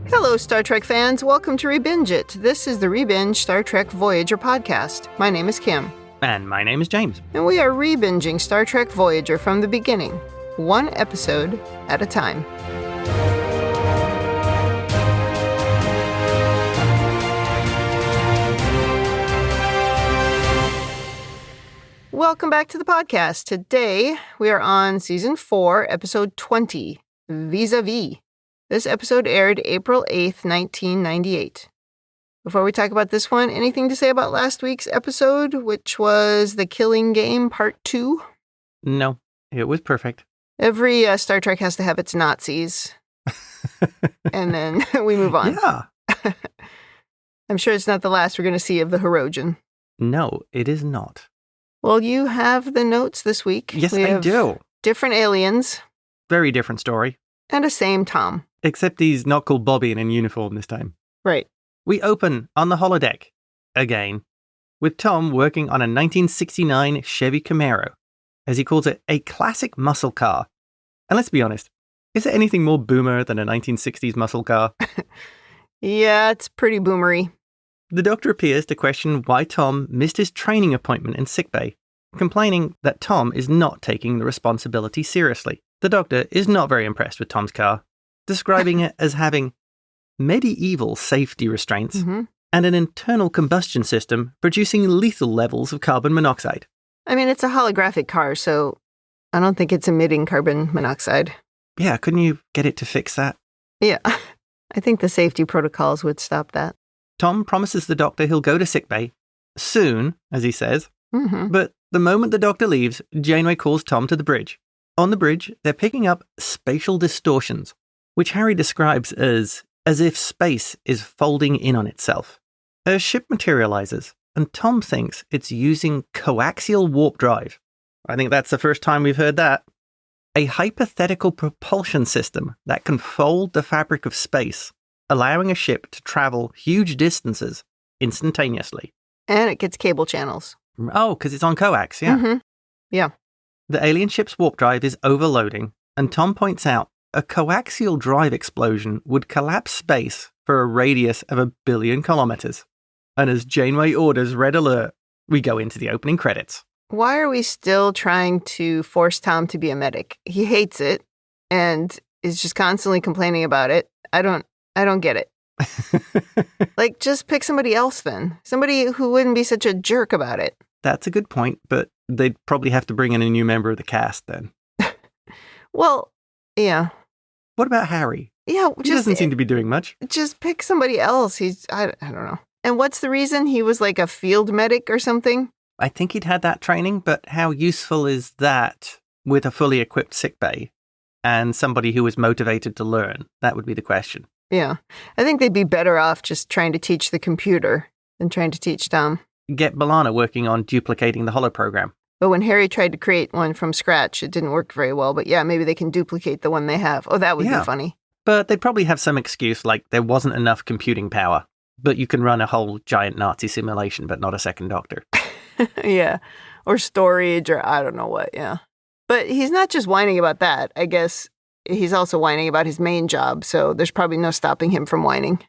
Hello, Star Trek fans. Welcome to ReBinge It. This is the ReBinge Star Trek Voyager podcast. My name is Kim. And my name is James. And we are rebinging Star Trek Voyager from the beginning, one episode at a time. Welcome back to the podcast. Today, we are on Season 4, Episode 20, Vis-a-Vis. This episode aired April 8th, 1998. Before we talk about this one, anything to say about last week's episode, which was The Killing Game Part 2? No, it was perfect. Every Star Trek has to have its Nazis. And then we move on. Yeah. I'm sure it's not the last we're going to see of the Hirogen. No, it is not. Well, you have the notes this week. Yes, I do. Different aliens. Very different story. And a same Tom. Except he's not called Bobby and in uniform this time. Right. We open on the holodeck, again, with Tom working on a 1969 Chevy Camaro, as he calls it a classic muscle car. And let's be honest, is there anything more boomer than a 1960s muscle car? Yeah, it's pretty boomery. The doctor appears to question why Tom missed his training appointment in sickbay, complaining that Tom is not taking the responsibility seriously. The doctor is not very impressed with Tom's car, describing it as having medieval safety restraints and an internal combustion system producing lethal levels of carbon monoxide. I mean, it's a holographic car, so I don't think it's emitting carbon monoxide. Yeah, couldn't you get it to fix that? Yeah, I think the safety protocols would stop that. Tom promises the doctor he'll go to sickbay soon, as he says, but the moment the doctor leaves, Janeway calls Tom to the bridge. On the bridge, they're picking up spatial distortions, which Harry describes as if space is folding in on itself. Her ship materializes, and Tom thinks it's using coaxial warp drive. I think that's the first time we've heard that. A hypothetical propulsion system that can fold the fabric of space, allowing a ship to travel huge distances instantaneously. And it gets cable channels. Oh, because it's on coax, yeah. Yeah. The alien ship's warp drive is overloading, and Tom points out a coaxial drive explosion would collapse space for a radius of 1 billion kilometers. And as Janeway orders Red Alert, we go into the opening credits. Why are we still trying to force Tom to be a medic? He hates it and is just constantly complaining about it. I don't get it. Like, just pick somebody else then. Somebody who wouldn't be such a jerk about it. That's a good point, but they'd probably have to bring in a new member of the cast then. Well, yeah. What about Harry? Yeah, he doesn't seem to be doing much. Just pick somebody else. I don't know. And what's the reason? He was like a field medic or something? I think he'd had that training, but how useful is that with a fully equipped sickbay and somebody who is motivated to learn? That would be the question. Yeah. I think they'd be better off just trying to teach the computer than trying to teach Tom. Get B'Elanna working on duplicating the holoprogram. But when Harry tried to create one from scratch, it didn't work very well. But yeah, maybe they can duplicate the one they have. Oh, that would be funny. But they'd probably have some excuse like there wasn't enough computing power. But you can run a whole giant Nazi simulation, but not a second doctor. Yeah. Or storage, or I don't know what, yeah. But he's not just whining about that. I guess he's also whining about his main job, so there's probably no stopping him from whining.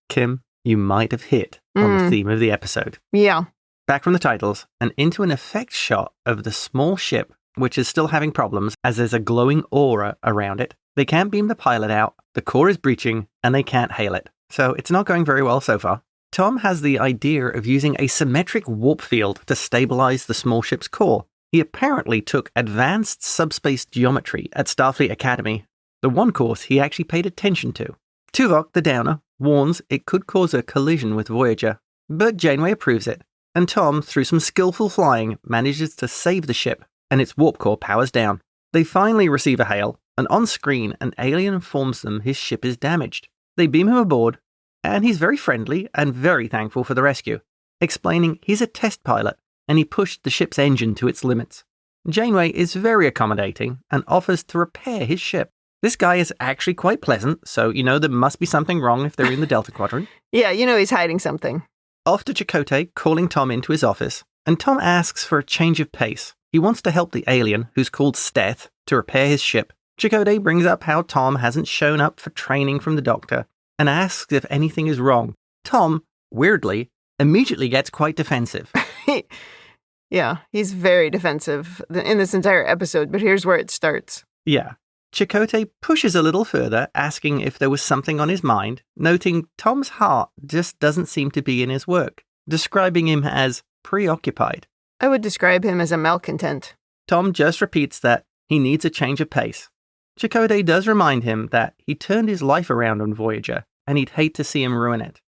Kim, you might have hit on the theme of the episode. Yeah. Back from the titles and into an effects shot of the small ship, which is still having problems as there's a glowing aura around it. They can't beam the pilot out, the core is breaching, and they can't hail it. So it's not going very well so far. Tom has the idea of using a symmetric warp field to stabilize the small ship's core. He apparently took advanced subspace geometry at Starfleet Academy, the one course he actually paid attention to. Tuvok, the Downer, warns it could cause a collision with Voyager, but Janeway approves it, and Tom, through some skillful flying, manages to save the ship, and its warp core powers down. They finally receive a hail, and on screen, an alien informs them his ship is damaged. They beam him aboard, and he's very friendly and very thankful for the rescue, explaining he's a test pilot and he pushed the ship's engine to its limits. Janeway is very accommodating and offers to repair his ship. This guy is actually quite pleasant, so you know there must be something wrong if they're in the Delta Quadrant. Yeah, you know he's hiding something. Off to Chakotay, calling Tom into his office, and Tom asks for a change of pace. He wants to help the alien, who's called Steth, to repair his ship. Chakotay brings up how Tom hasn't shown up for training from the doctor and asks if anything is wrong. Tom, weirdly, immediately gets quite defensive. Yeah, he's very defensive in this entire episode, but here's where it starts. Yeah. Chakotay pushes a little further, asking if there was something on his mind, noting Tom's heart just doesn't seem to be in his work, describing him as preoccupied. I would describe him as a malcontent. Tom just repeats that he needs a change of pace. Chakotay does remind him that he turned his life around on Voyager, and he'd hate to see him ruin it.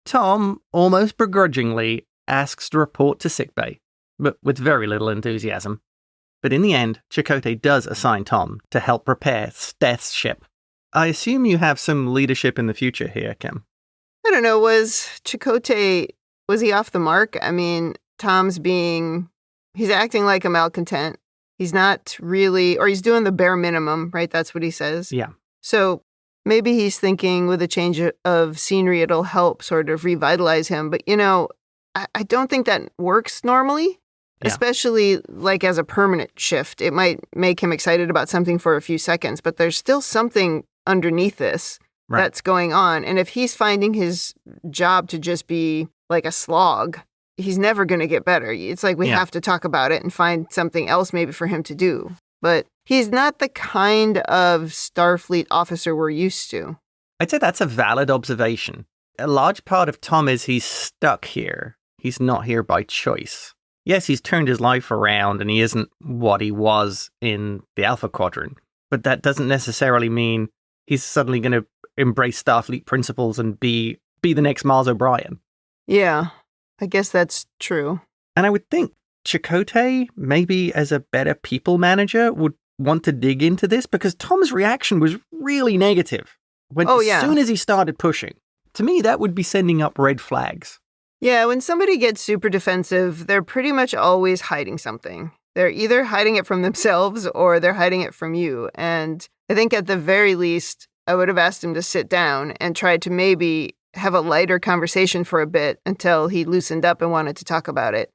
Tom, almost begrudgingly, asks to report to sickbay, but with very little enthusiasm. But in the end, Chakotay does assign Tom to help repair Steth's ship. I assume you have some leadership in the future here, Kim. I don't know, was he off the mark? I mean, he's acting like a malcontent. He's not really, or he's doing the bare minimum, right? That's what he says. Yeah. So maybe he's thinking with a change of scenery, it'll help sort of revitalize him. But, I don't think that works normally, especially like as a permanent shift. It might make him excited about something for a few seconds, but there's still something underneath this that's going on. And if he's finding his job to just be like a slog, he's never going to get better. It's like we have to talk about it and find something else maybe for him to do. But he's not the kind of Starfleet officer we're used to. I'd say that's a valid observation. A large part of Tom is he's stuck here. He's not here by choice. Yes, he's turned his life around and he isn't what he was in the Alpha Quadrant. But that doesn't necessarily mean he's suddenly going to embrace Starfleet principles and be the next Mars O'Brien. Yeah. I guess that's true. And I would think Chakotay, maybe as a better people manager, would want to dig into this because Tom's reaction was really negative. As soon as he started pushing. To me, that would be sending up red flags. Yeah, when somebody gets super defensive, they're pretty much always hiding something. They're either hiding it from themselves or they're hiding it from you. And I think at the very least, I would have asked him to sit down and try to maybe have a lighter conversation for a bit until he loosened up and wanted to talk about it.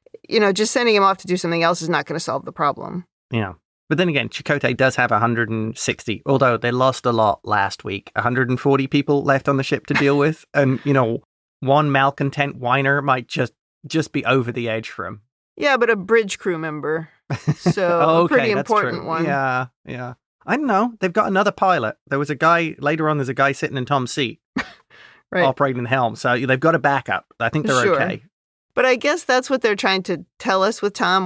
Just sending him off to do something else is not going to solve the problem. Yeah. But then again, Chakotay does have 160, although they lost a lot last week. 140 people left on the ship to deal with. And, one malcontent whiner might just be over the edge for him. Yeah, but a bridge crew member. So a pretty important one. Yeah. I don't know. They've got another pilot. There's a guy sitting in Tom's seat. Operating the helm. So they've got a backup. I think they're okay. But I guess that's what they're trying to tell us with Tom.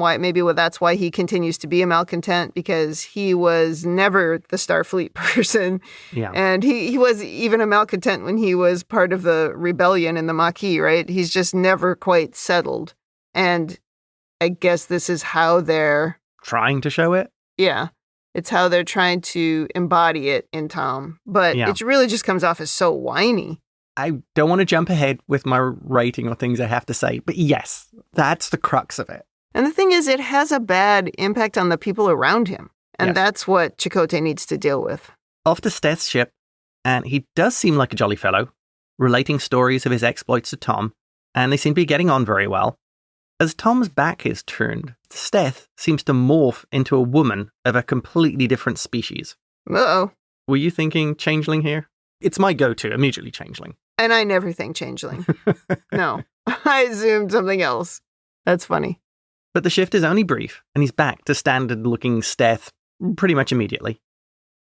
That's why he continues to be a malcontent, because he was never the Starfleet person. Yeah. And he was even a malcontent when he was part of the rebellion in the Maquis, right? He's just never quite settled. And I guess this is how they're trying to show it. Yeah. It's how they're trying to embody it in Tom. But it really just comes off as so whiny. I don't want to jump ahead with my rating or things I have to say, but yes, that's the crux of it. And the thing is, it has a bad impact on the people around him. And that's what Chakotay needs to deal with. Off to Steth's ship, and he does seem like a jolly fellow, relating stories of his exploits to Tom, and they seem to be getting on very well. As Tom's back is turned, Steth seems to morph into a woman of a completely different species. Uh-oh. Were you thinking changeling here? It's my go-to, immediately changeling. And I never think changeling. No, I assumed something else. That's funny. But the shift is only brief, and he's back to standard-looking Steth pretty much immediately.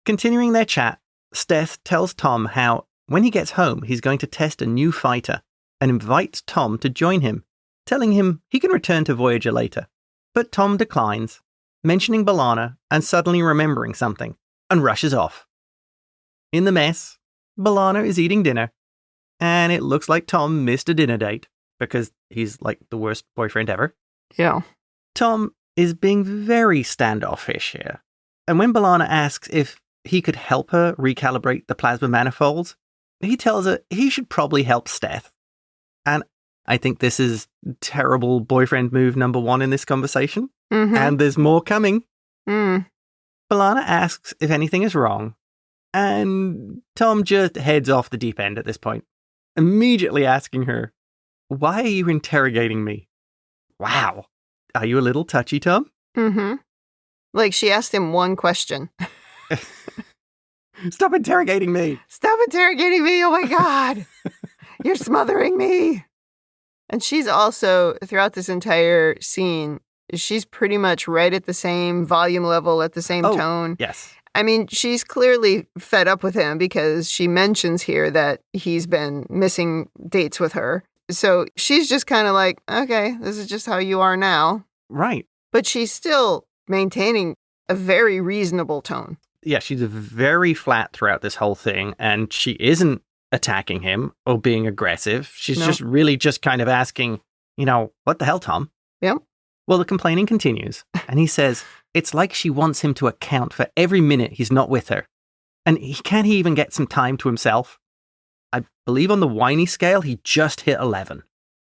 Continuing their chat, Steth tells Tom how, when he gets home, he's going to test a new fighter, and invites Tom to join him, telling him he can return to Voyager later. But Tom declines, mentioning B'Elanna and suddenly remembering something, and rushes off. In the mess, B'Elanna is eating dinner, and it looks like Tom missed a dinner date, because he's like the worst boyfriend ever. Yeah. Tom is being very standoffish here. And when B'Elanna asks if he could help her recalibrate the plasma manifolds, he tells her he should probably help Steth. And I think this is terrible boyfriend move number one in this conversation. Mm-hmm. And there's more coming. Mm. B'Elanna asks if anything is wrong, and Tom just heads off the deep end at this point, immediately asking her, "Why are you interrogating me?" Wow. Are you a little touchy, Tom? Mm-hmm. Like she asked him one question. Stop interrogating me. Stop interrogating me. Oh my God. You're smothering me. And she's also, throughout this entire scene, she's pretty much right at the same volume level, at the same tone. Yes. I mean, she's clearly fed up with him because she mentions here that he's been missing dates with her. So she's just kind of like, okay, this is just how you are now. Right. But she's still maintaining a very reasonable tone. Yeah, she's very flat throughout this whole thing, and she isn't attacking him or being aggressive. She's just really just kind of asking, what the hell, Tom? Yep. Well, the complaining continues, and he says it's like she wants him to account for every minute he's not with her. And can't he even get some time to himself? I believe on the whiny scale, he just hit 11.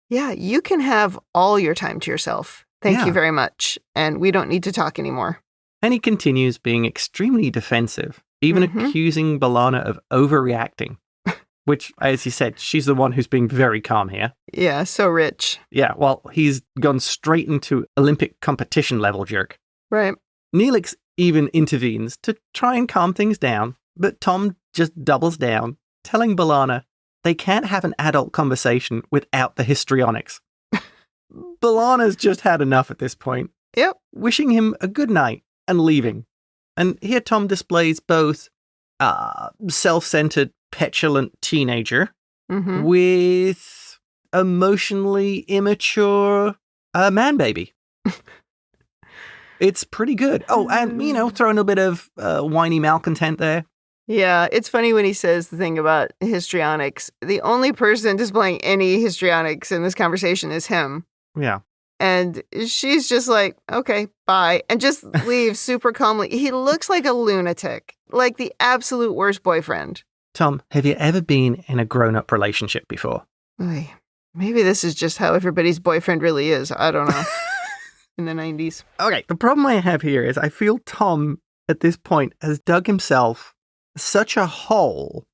Yeah, you can have all your time to yourself. Thank you very much. And we don't need to talk anymore. And he continues being extremely defensive, even accusing B'Elanna of overreacting. Which, as you said, she's the one who's being very calm here. Yeah, so rich. Yeah, well, he's gone straight into Olympic competition level jerk. Right. Neelix even intervenes to try and calm things down, but Tom just doubles down, telling B'Elanna they can't have an adult conversation without the histrionics. B'Elanna's just had enough at this point. Yep. Wishing him a good night and leaving. And here Tom displays both self-centered, petulant teenager with emotionally immature man baby. It's pretty good. Oh, and, throwing a bit of whiny malcontent there. Yeah, it's funny when he says the thing about histrionics. The only person displaying any histrionics in this conversation is him. Yeah. And she's just like, okay, bye. And just leaves super calmly. He looks like a lunatic, like the absolute worst boyfriend. Tom, have you ever been in a grown-up relationship before? Oy, maybe this is just how everybody's boyfriend really is. I don't know. In the 90s. Okay, the problem I have here is I feel Tom, at this point, has dug himself such a hole.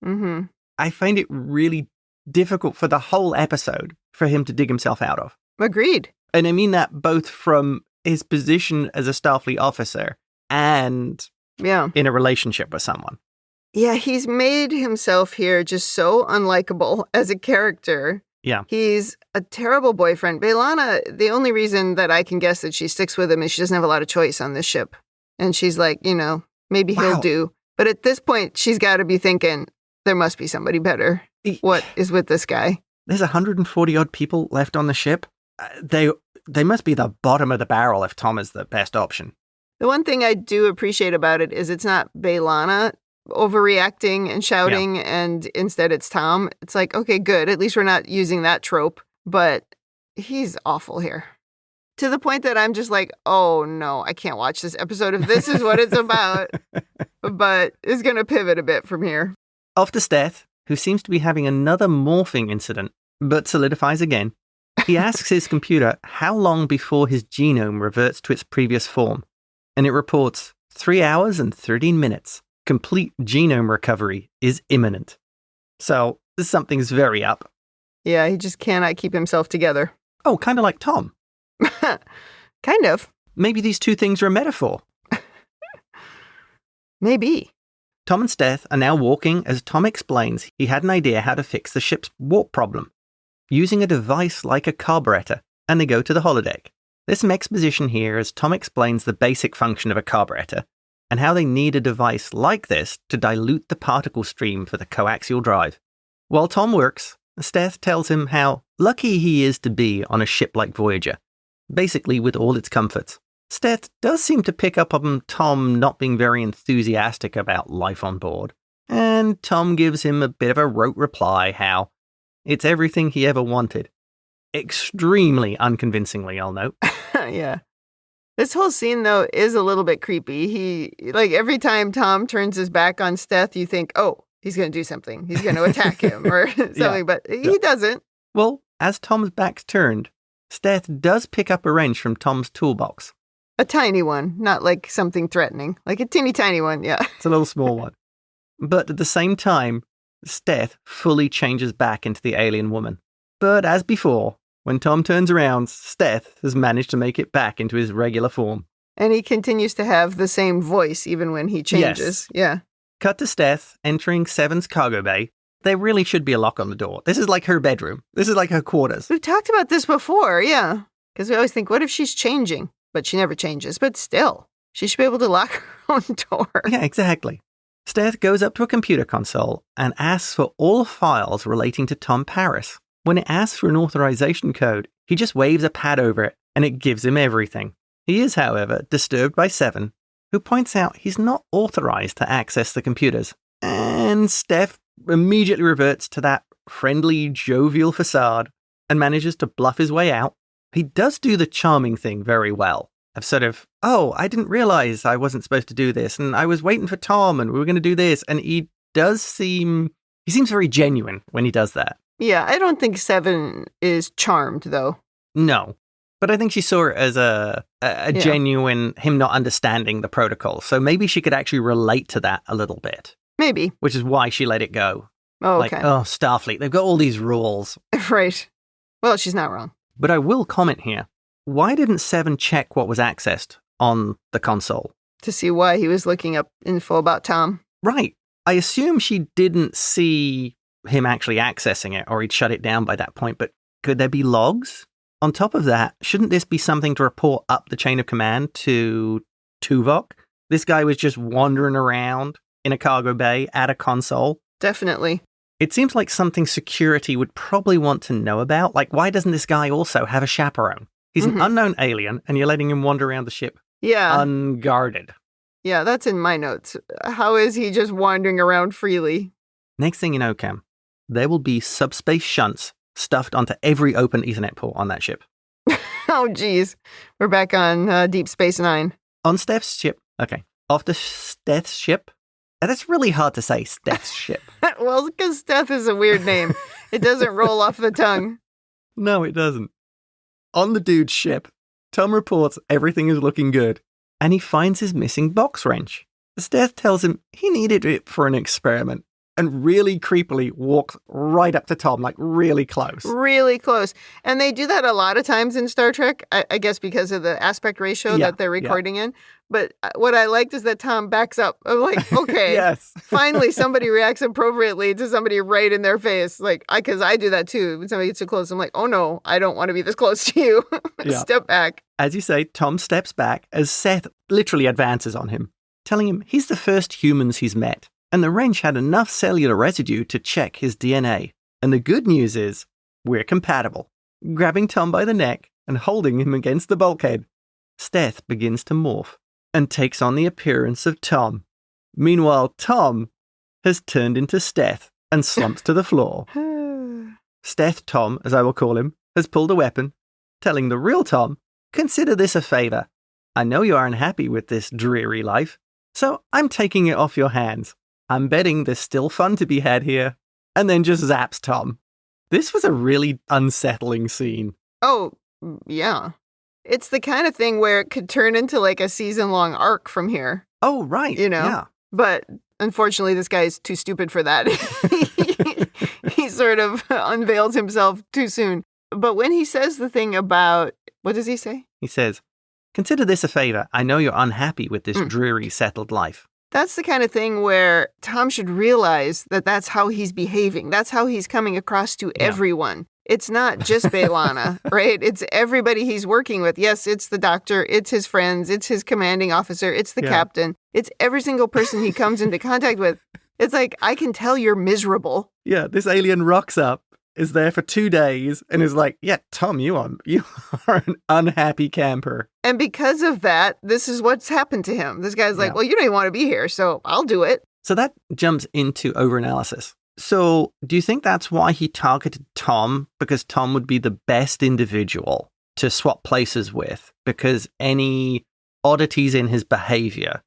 I find it really difficult for the whole episode for him to dig himself out of. Agreed. And I mean that both from his position as a Starfleet officer and in a relationship with someone. Yeah, he's made himself here just so unlikable as a character. Yeah. He's a terrible boyfriend. B'Elanna, the only reason that I can guess that she sticks with him is she doesn't have a lot of choice on this ship. And she's like, maybe he'll do. But at this point, she's got to be thinking, there must be somebody better. What is with this guy? There's 140 odd people left on the ship. They must be the bottom of the barrel if Tom is the best option. The one thing I do appreciate about it is it's not B'Elanna overreacting and shouting, and instead it's Tom. It's like, okay, good. At least we're not using that trope. But he's awful here. To the point that I'm just like, oh no, I can't watch this episode if this is what it's about. But it's going to pivot a bit from here. Off to Steth, who seems to be having another morphing incident, but solidifies again. He asks his computer how long before his genome reverts to its previous form, and it reports 3 hours and 13 minutes. Complete genome recovery is imminent. So something's very up. Yeah, he just cannot keep himself together. Oh, kind of like Tom. Kind of. Maybe these two things are a metaphor. Maybe. Tom and Steth are now walking as Tom explains he had an idea how to fix the ship's warp problem, using a device like a carburetor, and they go to the holodeck. There's some exposition here as Tom explains the basic function of a carburetor, and how they need a device like this to dilute the particle stream for the coaxial drive. While Tom works, Steth tells him how lucky he is to be on a ship like Voyager, basically with all its comforts. Steth does seem to pick up on Tom not being very enthusiastic about life on board, and Tom gives him a bit of a rote reply how it's everything he ever wanted. Extremely unconvincingly, I'll note. Yeah. This whole scene, though, is a little bit creepy. Every time Tom turns his back on Steth, you think, oh, he's going to do something. He's going to attack him or something, but he doesn't. Well, as Tom's back's turned, Steth does pick up a wrench from Tom's toolbox. A tiny one, not like something threatening. Like a teeny tiny one, yeah. It's a little small one. But at the same time, Steth fully changes back into the alien woman. But as before, when Tom turns around, Steth has managed to make it back into his regular form. And he continues to have the same voice even when he changes. Yes. Yeah. Cut to Steph entering Seven's cargo bay. There really should be a lock on the door. This is like her bedroom. This is like her quarters. We've talked about this before, yeah. Because we always think, what if she's changing? But she never changes. But still, she should be able to lock her own door. Yeah, exactly. Steph goes up to a computer console and asks for all files relating to Tom Paris. When it asks for an authorization code, he just waves a pad over it and it gives him everything. He is, however, disturbed by Seven, who points out he's not authorized to access the computers. And Steph immediately reverts to that friendly, jovial facade and manages to bluff his way out. He does do the charming thing very well. Of sort of, oh, I didn't realize I wasn't supposed to do this, and I was waiting for Tom, and we were going to do this. And he seems very genuine when he does that. Yeah, I don't think Seven is charmed, though. No, but I think she saw it as a genuine, him not understanding the protocol. So maybe she could actually relate to that a little bit. Maybe. Which is why she let it go. Oh, okay. Like, oh, Starfleet, they've got all these rules. Right. Well, she's not wrong. But I will comment here. Why didn't Seven check what was accessed on the console? To see why he was looking up info about Tom. Right. I assume she didn't see him actually accessing it, or he'd shut it down by that point, but could there be logs? On top of that, shouldn't this be something to report up the chain of command to Tuvok? This guy was just wandering around in a cargo bay at a console. Definitely. It seems like something security would probably want to know about. Like, why doesn't this guy also have a chaperone? He's an unknown alien, and you're letting him wander around the ship unguarded. Yeah, that's in my notes. How is he just wandering around freely? Next thing you know, Cam, there will be subspace shunts stuffed onto every open Ethernet port on that ship. Oh, geez. We're back on Deep Space Nine. On Steph's ship. Okay. Off the Steph's ship. And that's really hard to say, Steph's ship. Well, because Steph is a weird name. It doesn't roll off the tongue. No, it doesn't. On the dude's ship, Tom reports everything is looking good, and he finds his missing box wrench. Steph tells him he needed it for an experiment, and really creepily walks right up to Tom, like really close. Really close. And they do that a lot of times in Star Trek, I guess because of the aspect ratio that they're recording in. But what I liked is that Tom backs up. I'm like, okay, yes. Finally somebody reacts appropriately to somebody right in their face. Like, because I do that too. When somebody gets too close, I'm like, oh no, I don't want to be this close to you. Step back. As you say, Tom steps back as Seth literally advances on him, telling him he's the first humans he's met. And the wrench had enough cellular residue to check his DNA. And the good news is, we're compatible. Grabbing Tom by the neck and holding him against the bulkhead, Steph begins to morph and takes on the appearance of Tom. Meanwhile, Tom has turned into Steph and slumps to the floor. Steph Tom, as I will call him, has pulled a weapon, telling the real Tom, consider this a favor. I know you are unhappy with this dreary life, so I'm taking it off your hands. I'm betting there's still fun to be had here. And then just zaps Tom. This was a really unsettling scene. Oh, yeah. It's the kind of thing where it could turn into like a season-long arc from here. Oh, right. You know? Yeah. But unfortunately, this guy's too stupid for that. He sort of unveils himself too soon. But when he says the thing about, what does he say? He says, consider this a favor. I know you're unhappy with this dreary, settled life. That's the kind of thing where Tom should realize that that's how he's behaving. That's how he's coming across to everyone. It's not just Bailana, right? It's everybody he's working with. Yes, it's the doctor, it's his friends, it's his commanding officer, it's the captain. It's every single person he comes into contact with. It's like, I can tell you're miserable. Yeah, this alien rocks up, is there for 2 days, and is like, yeah, Tom, you are an unhappy camper. And because of that, this is what's happened to him. This guy's like, well, you don't even want to be here, so I'll do it. So that jumps into overanalysis. So do you think that's why he targeted Tom? Because Tom would be the best individual to swap places with? Because any oddities in his behavior,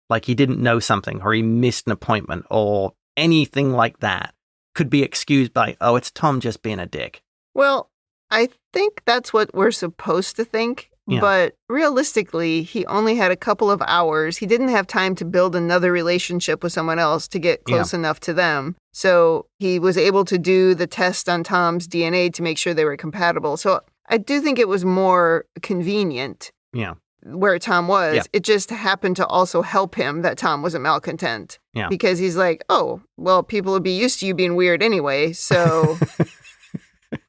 like he didn't know something, or he missed an appointment, or anything like that, could be excused by, oh, it's Tom just being a dick. Well, I think that's what we're supposed to think. Yeah. But realistically, he only had a couple of hours. He didn't have time to build another relationship with someone else to get close enough to them. So he was able to do the test on Tom's DNA to make sure they were compatible. So I do think it was more convenient. Yeah. where Tom was. Yeah. It just happened to also help him that Tom wasn't malcontent. Yeah. Because he's like, oh, well, people would be used to you being weird anyway, so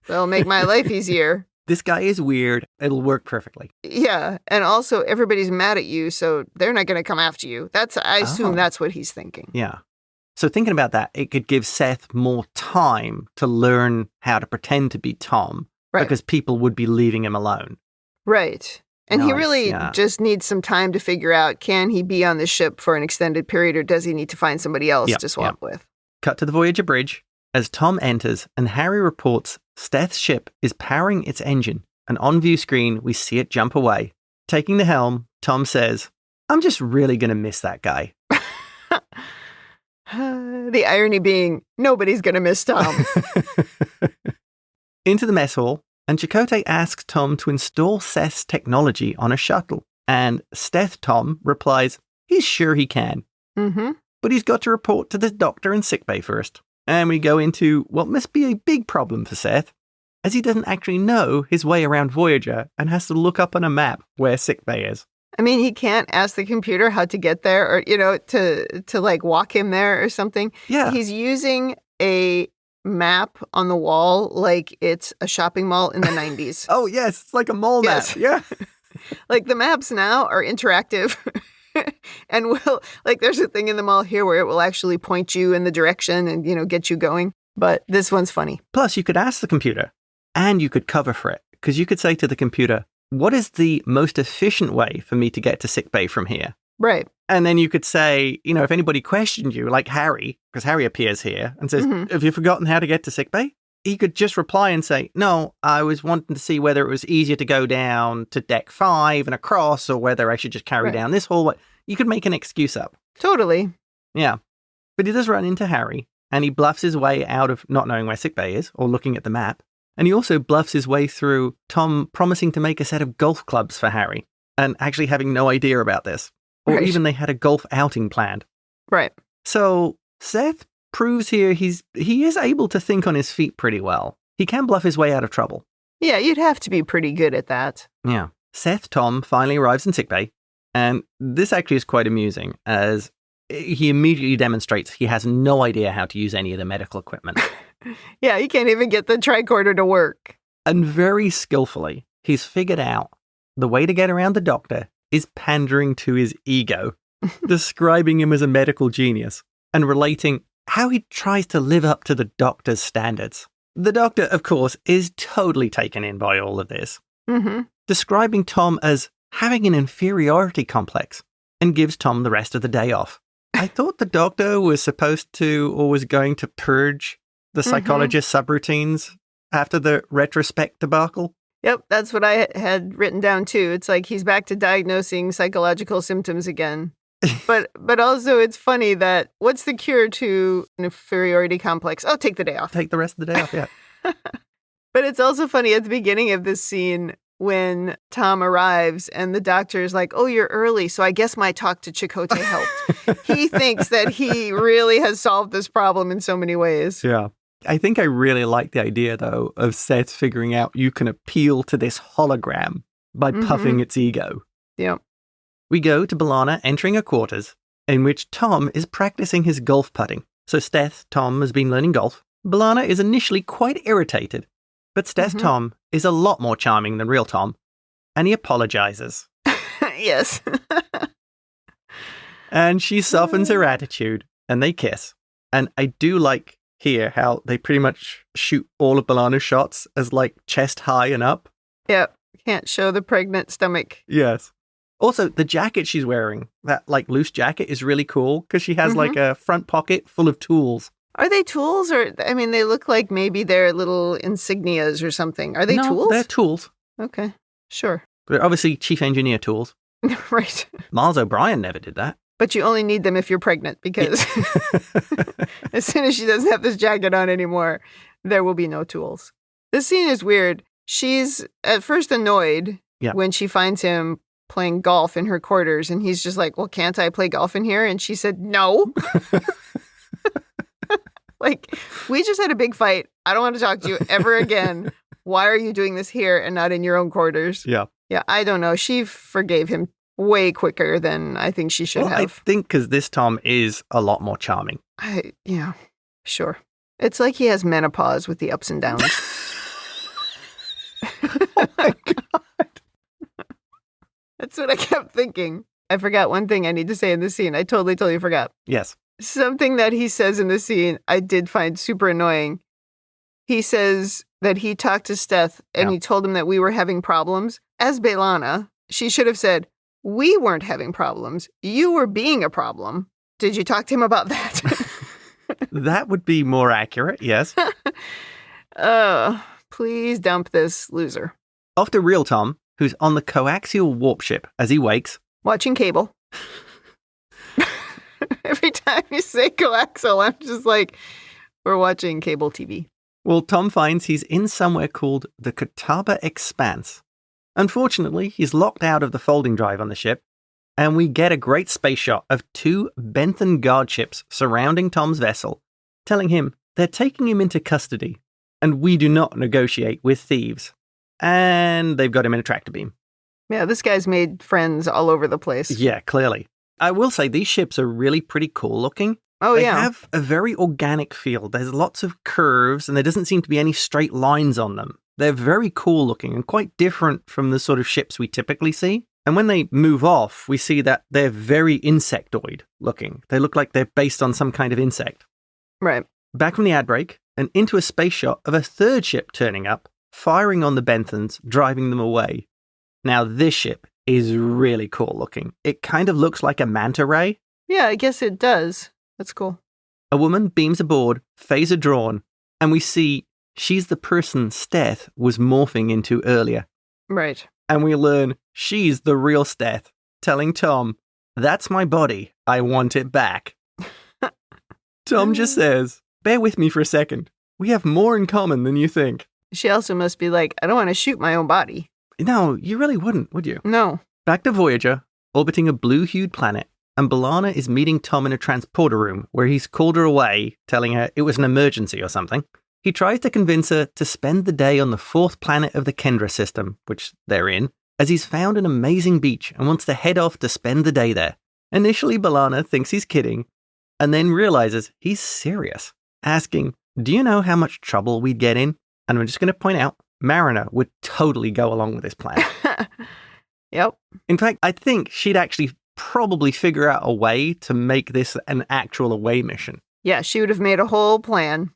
that'll make my life easier. This guy is weird. It'll work perfectly. Yeah. And also, everybody's mad at you, so they're not going to come after you. I assume that's what he's thinking. Yeah. So thinking about that, it could give Seth more time to learn how to pretend to be Tom. Right. Because people would be leaving him alone. Right. And he Nice, really yeah. just needs some time to figure out, can he be on the ship for an extended period, or does he need to find somebody else to swap with? Cut to the Voyager bridge as Tom enters and Harry reports Seth's ship is powering its engine. And on view screen, we see it jump away. Taking the helm, Tom says, I'm just really going to miss that guy. The irony being, nobody's going to miss Tom. Into the mess hall, and Chakotay asks Tom to install Seth's technology on a shuttle. And Seth Tom replies, he's sure he can. Mm-hmm. But he's got to report to the doctor in sickbay first. And we go into what must be a big problem for Seth, as he doesn't actually know his way around Voyager and has to look up on a map where sickbay is. I mean, he can't ask the computer how to get there, or, to like walk him there or something. Yeah. He's using a map on the wall like it's a shopping mall in the 90s. Oh, yes. It's like a mall map. Yes. Yeah. Like, the maps now are interactive. And there's a thing in the mall here where it will actually point you in the direction and, get you going. But this one's funny. Plus, you could ask the computer and you could cover for it, because you could say to the computer, what is the most efficient way for me to get to sickbay from here? Right. And then you could say, if anybody questioned you, like Harry, because Harry appears here and says, have you forgotten how to get to sickbay? He could just reply and say, no, I was wanting to see whether it was easier to go down to deck 5 and across, or whether I should just carry down this hallway. You could make an excuse up. Totally. Yeah. But he does run into Harry, and he bluffs his way out of not knowing where sickbay is or looking at the map. And he also bluffs his way through Tom promising to make a set of golf clubs for Harry and actually having no idea about this. Or even they had a golf outing planned. Right. So Seth proves here he is able to think on his feet pretty well. He can bluff his way out of trouble. Yeah, you'd have to be pretty good at that. Yeah. Seth Tom finally arrives in sickbay, and this actually is quite amusing as he immediately demonstrates he has no idea how to use any of the medical equipment. Yeah, he can't even get the tricorder to work. And very skillfully, he's figured out the way to get around the doctor is pandering to his ego, describing him as a medical genius and relating how he tries to live up to the doctor's standards. The doctor, of course, is totally taken in by all of this, describing Tom as having an inferiority complex and gives Tom the rest of the day off. I thought the doctor was supposed to, or was going to purge the psychologist's subroutines after the retrospect debacle. Yep, that's what I had written down too. It's like he's back to diagnosing psychological symptoms again. But also it's funny that what's the cure to an inferiority complex? Oh, take the day off. Take the rest of the day off, yeah. But it's also funny at the beginning of this scene when Tom arrives and the doctor is like, oh, you're early, so I guess my talk to Chakotay helped. He thinks that he really has solved this problem in so many ways. Yeah. I think I really like the idea, though, of Seth figuring out you can appeal to this hologram by puffing its ego. Yep. We go to B'Elanna entering her quarters, in which Tom is practicing his golf putting. So Seth Tom has been learning golf. B'Elanna is initially quite irritated, but Seth Tom is a lot more charming than real Tom, and he apologizes. Yes. And she softens her attitude, and they kiss. And I do like here how they pretty much shoot all of B'Elanna's shots as like chest high and up. Yep. Can't show the pregnant stomach. Yes. Also, the jacket she's wearing, that like loose jacket, is really cool because she has like a front pocket full of tools. Are they tools? Or, I mean, they look like maybe they're little insignias or something. Are they tools? They're tools. Okay. Sure. They're obviously chief engineer tools. Right. Miles O'Brien never did that. But you only need them if you're pregnant, because as soon as she doesn't have this jacket on anymore, there will be no tools. This scene is weird. She's at first annoyed when she finds him playing golf in her quarters, and he's just like, well, can't I play golf in here? And she said, no. Like, we just had a big fight. I don't want to talk to you ever again. Why are you doing this here and not in your own quarters? Yeah. Yeah, I don't know. She forgave him way quicker than I think she should Well, I have. think because this Tom is a lot more charming. Yeah, sure. It's like he has menopause with the ups and downs. Oh my God. That's what I kept thinking. I forgot one thing I need to say in this scene. I totally forgot. Yes. Something that he says in this scene I did find super annoying. He says that he talked to Steth and he told him that we were having problems. As B'Elanna, she should have said, we weren't having problems. You were being a problem. Did you talk to him about that? That would be more accurate, yes. Please dump this loser. Off to real Tom, who's on the coaxial warp ship as he wakes. Watching cable. Every time you say coaxial, I'm just like, we're watching cable TV. Well, Tom finds he's in somewhere called the Catawba Expanse. Unfortunately, he's locked out of the folding drive on the ship, and we get a great space shot of 2 Benthan guard ships surrounding Tom's vessel, telling him they're taking him into custody, and we do not negotiate with thieves. And they've got him in a tractor beam. Yeah, this guy's made friends all over the place. Yeah, clearly. I will say these ships are really pretty cool looking. Oh, They yeah. have a very organic feel. There's lots of curves, and there doesn't seem to be any straight lines on them. They're very cool looking and quite different from the sort of ships we typically see. And when they move off, we see that they're very insectoid looking. They look like they're based on some kind of insect. Right. Back from the ad break, and into a space shot of a third ship turning up, firing on the Benthans, driving them away. Now, this ship is really cool looking. It kind of looks like a manta ray. Yeah, I guess it does. That's cool. A woman beams aboard, phaser drawn, and we see she's the person Steth was morphing into earlier. Right. And we learn she's the real Steth, telling Tom, that's my body, I want it back. Tom just says, bear with me for a second. We have more in common than you think. She also must be like, I don't want to shoot my own body. No, you really wouldn't, would you? No. Back to Voyager, orbiting a blue-hued planet, and B'Elanna is meeting Tom in a transporter room where he's called her away, telling her it was an emergency or something. He tries to convince her to spend the day on the 4th planet of the Kendra system, which they're in, as he's found an amazing beach and wants to head off to spend the day there. Initially, B'Elanna thinks he's kidding, and then realizes he's serious, asking, do you know how much trouble we'd get in? And I'm just going to point out, Mariner would totally go along with this plan. Yep. In fact, I think she'd actually probably figure out a way to make this an actual away mission. Yeah, she would have made a whole plan.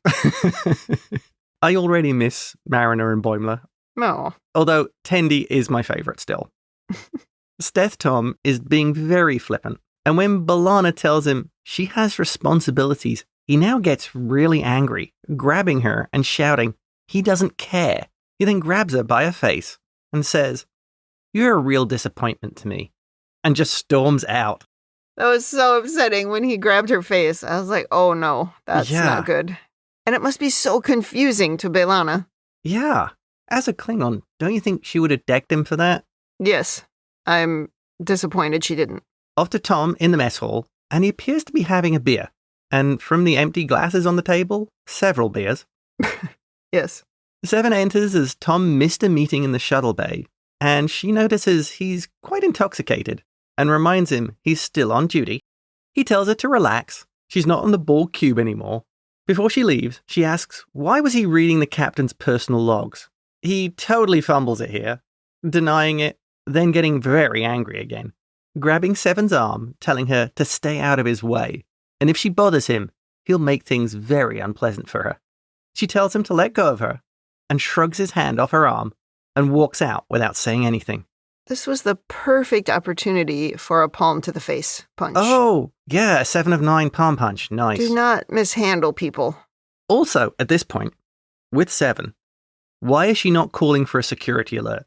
I already miss Mariner and Boimler, No. although Tendi is my favourite still. Steth Tom is being very flippant, and when B'Elanna tells him she has responsibilities, he now gets really angry, grabbing her and shouting, he doesn't care. He then grabs her by her face and says, you're a real disappointment to me, and just storms out. That was so upsetting when he grabbed her face. I was like, oh no, that's not good. And it must be so confusing to B'Elanna. Yeah. As a Klingon, don't you think she would have decked him for that? Yes. I'm disappointed she didn't. Off to Tom in the mess hall, and he appears to be having a beer. And from the empty glasses on the table, several beers. Yes. Seven enters as Tom missed a meeting in the shuttle bay, and she notices he's quite intoxicated and reminds him he's still on duty. He tells her to relax. She's not on the Borg cube anymore. Before she leaves, she asks why was he reading the captain's personal logs. He totally fumbles it here, denying it, then getting very angry again, grabbing Seven's arm, telling her to stay out of his way, and if she bothers him, he'll make things very unpleasant for her. She tells him to let go of her, and shrugs his hand off her arm, and walks out without saying anything. This was the perfect opportunity for a palm to the face punch. Oh, yeah, a 7 of 9 palm punch. Nice. Do not mishandle people. Also, at this point, with Seven, why is she not calling for a security alert?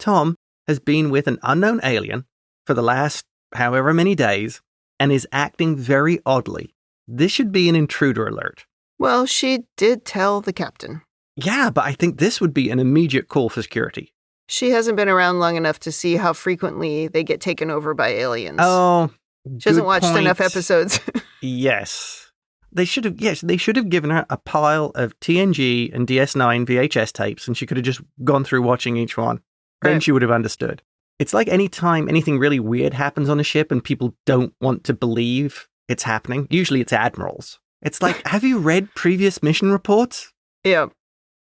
Tom has been with an unknown alien for the last however many days and is acting very oddly. This should be an intruder alert. Well, she did tell the captain. Yeah, but I think this would be an immediate call for security. She hasn't been around long enough to see how frequently they get taken over by aliens. Oh, she hasn't watched point. enough episodes. Yes. They should have given her a pile of TNG and DS9 VHS tapes, and she could have just gone through watching each one. Then Right. she would have understood. It's like anytime anything really weird happens on a ship and people don't want to believe it's happening, usually it's admirals. It's like, have you read previous mission reports? Yeah.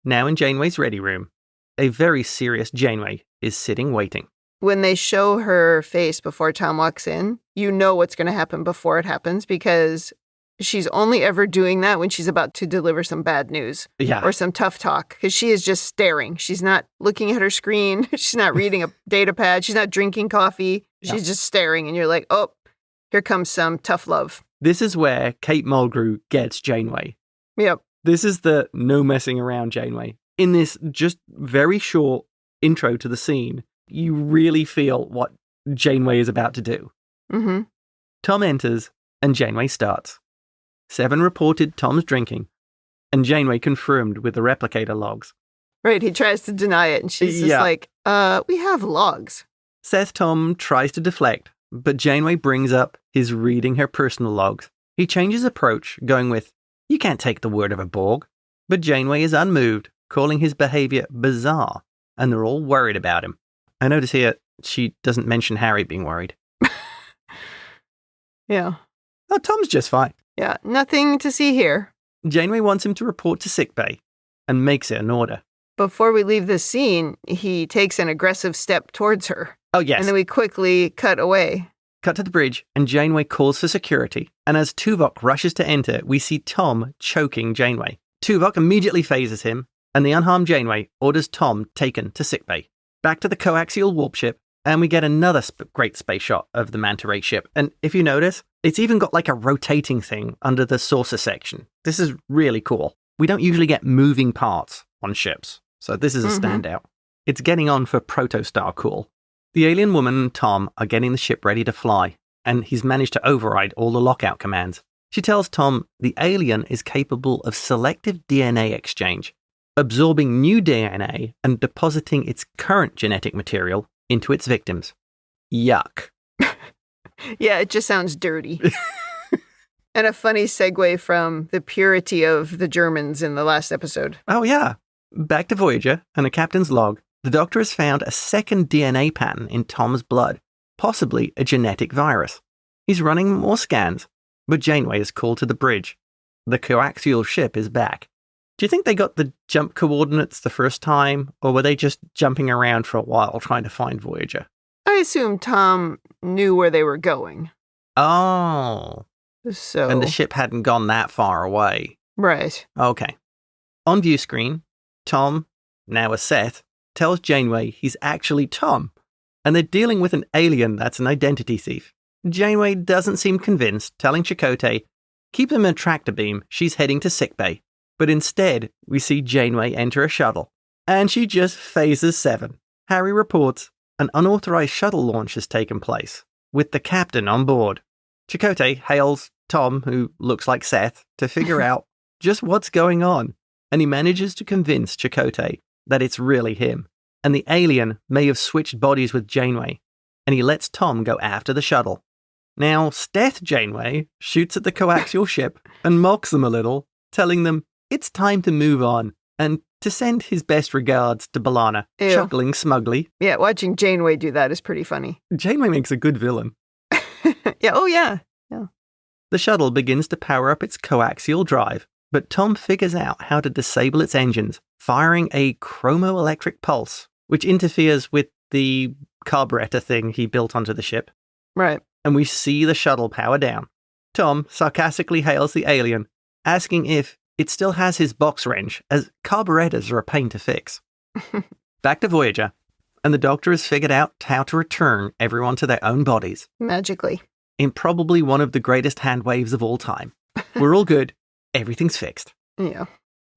Now in Janeway's ready room, a very serious Janeway is sitting waiting. When they show her face before Tom walks in, you know what's going to happen before it happens because she's only ever doing that when she's about to deliver some bad news or some tough talk because she is just staring. She's not looking at her screen. She's not reading a data pad. She's not drinking coffee. She's just staring and you're like, oh, here comes some tough love. This is where Kate Mulgrew gets Janeway. Yep. This is the no messing around Janeway. In this just very short intro to the scene, you really feel what Janeway is about to do. Mm-hmm. Tom enters and Janeway starts. Seven reported Tom's drinking, and Janeway confirmed with the replicator logs. Right, he tries to deny it, and she's just like, we have logs. Seth Tom tries to deflect, but Janeway brings up his reading her personal logs. He changes approach, going with, you can't take the word of a Borg. But Janeway is unmoved, calling his behavior bizarre, and they're all worried about him. I notice here she doesn't mention Harry being worried. Yeah. Oh, Tom's just fine. Yeah, nothing to see here. Janeway wants him to report to sickbay and makes it an order. Before we leave this scene, he takes an aggressive step towards her. Oh, yes. And then we quickly cut away. Cut to the bridge, and Janeway calls for security. And as Tuvok rushes to enter, we see Tom choking Janeway. Tuvok immediately phases him, and the unharmed Janeway orders Tom taken to sickbay. Back to the coaxial warp ship, and we get another great space shot of the Manta Ray ship. And if you notice, it's even got like a rotating thing under the saucer section. This is really cool. We don't usually get moving parts on ships, so this is a standout. It's getting on for protostar cool. The alien woman and Tom are getting the ship ready to fly, and he's managed to override all the lockout commands. She tells Tom the alien is capable of selective DNA exchange, absorbing new DNA and depositing its current genetic material into its victims. Yuck. Yeah, it just sounds dirty. And a funny segue from the purity of the Germans in the last episode. Oh, yeah. Back to Voyager and a captain's log. The doctor has found a second DNA pattern in Tom's blood, possibly a genetic virus. He's running more scans, but Janeway is called to the bridge. The coaxial ship is back. Do you think they got the jump coordinates the first time, or were they just jumping around for a while trying to find Voyager? I assume Tom knew where they were going. Oh. So. And the ship hadn't gone that far away. Right. Okay. On view screen, Tom, now a Seth, tells Janeway he's actually Tom, and they're dealing with an alien that's an identity thief. Janeway doesn't seem convinced, telling Chakotay, keep him in a tractor beam, she's heading to sickbay. But instead, we see Janeway enter a shuttle, and she just phases Seven. Harry reports an unauthorized shuttle launch has taken place, with the captain on board. Chakotay hails Tom, who looks like Seth, to figure out just what's going on, and he manages to convince Chakotay that it's really him, and the alien may have switched bodies with Janeway, and he lets Tom go after the shuttle. Now, Steth Janeway shoots at the coaxial ship and mocks them a little, telling them it's time to move on, and to send his best regards to B'Elanna, chuckling smugly. Yeah, watching Janeway do that is pretty funny. Janeway makes a good villain. Yeah, oh yeah. The shuttle begins to power up its coaxial drive, but Tom figures out how to disable its engines, firing a chromoelectric pulse, which interferes with the carburetor thing he built onto the ship. Right. And we see the shuttle power down. Tom sarcastically hails the alien, asking if it still has his box wrench, as carburetors are a pain to fix. Back to Voyager, and the Doctor has figured out how to return everyone to their own bodies. Magically. In probably one of the greatest hand waves of all time. We're all good. Everything's fixed. Yeah.